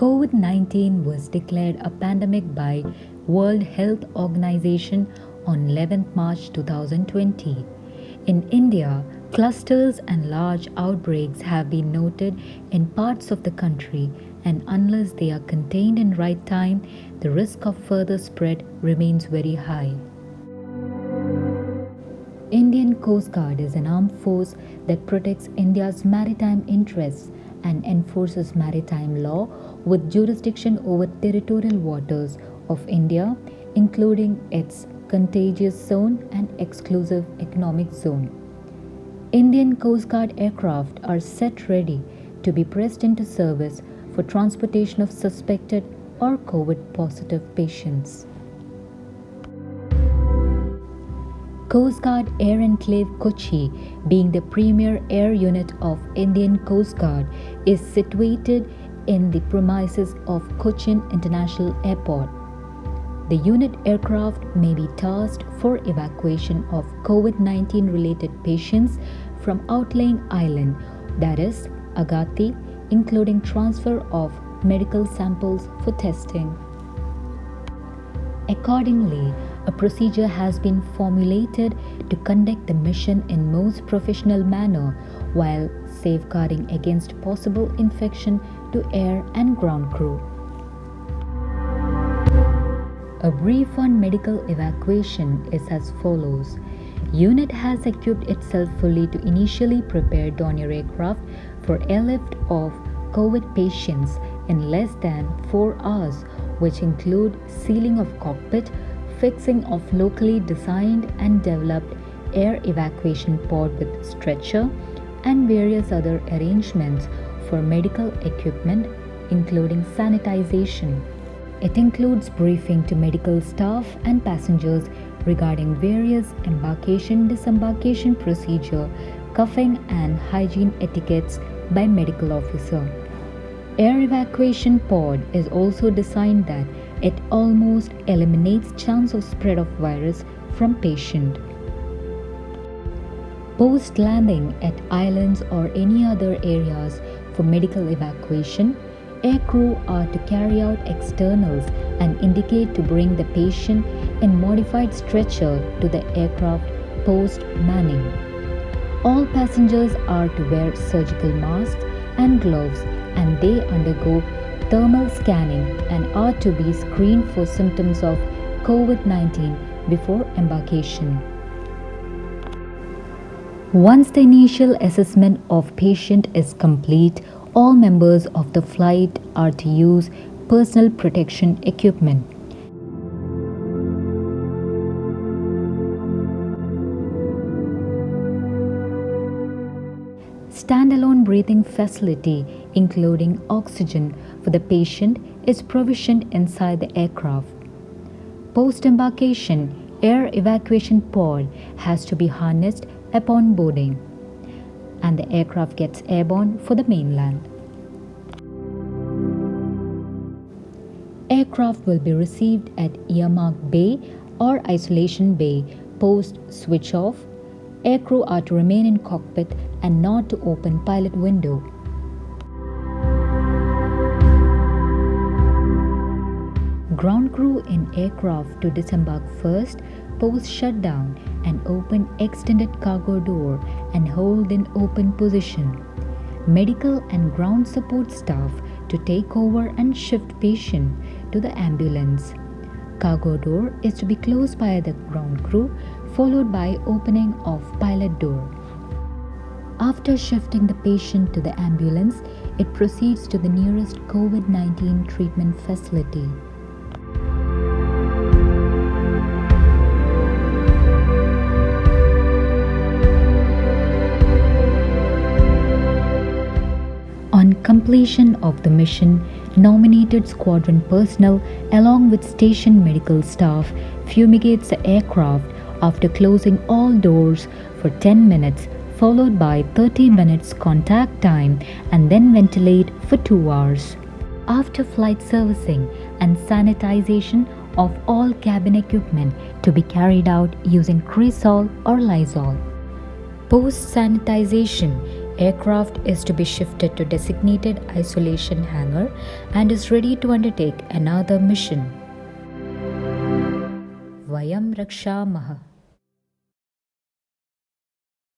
COVID-19 was declared a pandemic by World Health Organization on 11th March 2020. In India, clusters and large outbreaks have been noted in parts of the country, and unless they are contained in right time, the risk of further spread remains very high. Indian Coast Guard is an armed force that protects India's maritime interests and enforces maritime law with jurisdiction over territorial waters of India, including its contagious zone and exclusive economic zone. Indian Coast Guard aircraft are set ready to be pressed into service for transportation of suspected or COVID positive patients. Coast Guard Air Enclave Kochi, being the premier air unit of Indian Coast Guard, is situated in the premises of Cochin International Airport. The unit aircraft may be tasked for evacuation of COVID-19 related patients from outlying island, that is, Agathi, including transfer of medical samples for testing. Accordingly, a procedure has been formulated to conduct the mission in most professional manner while safeguarding against possible infection to air and ground crew. A brief on medical evacuation is as follows. Unit has equipped itself fully to initially prepare Dornier aircraft for airlift of COVID patients in less than 4 hours, which include sealing of cockpit, fixing of locally designed and developed air evacuation pod with stretcher, and various other arrangements for medical equipment, including sanitization. It includes briefing to medical staff and passengers regarding various embarkation-disembarkation procedure, cuffing and hygiene etiquettes by medical officer. Air evacuation pod is also designed that it almost eliminates chance of spread of virus from patient. Post landing at islands or any other areas for medical evacuation, air crew are to carry out externals and indicate to bring the patient in modified stretcher to the aircraft post manning. All passengers are to wear surgical masks and gloves, and they undergo thermal scanning and are to be screened for symptoms of COVID-19 before embarkation. Once the initial assessment of patient is complete, all members of the flight are to use personal protection equipment. Standalone breathing facility, including oxygen for the patient, is provisioned inside the aircraft. Post-embarkation, air evacuation pod has to be harnessed upon boarding, and the aircraft gets airborne for the mainland. Aircraft will be received at earmarked bay or isolation bay post switch off. Aircrew are to remain in cockpit and not to open pilot window. Ground crew in aircraft to disembark first, post shutdown and open extended cargo door and hold in open position. Medical and ground support staff to take over and shift patient to the ambulance. Cargo door is to be closed by the ground crew, followed by opening of pilot door. After shifting the patient to the ambulance, it proceeds to the nearest COVID-19 treatment facility. On completion of the mission, nominated squadron personnel along with station medical staff fumigates the aircraft after closing all doors for 10 minutes, followed by 30 minutes contact time, and then ventilate for 2 hours. After flight servicing and sanitization of all cabin equipment to be carried out using Cresol or Lysol. Post-sanitization, Aircraft is to be shifted to designated isolation hangar and is ready to undertake another mission. Vayam Rakshamah.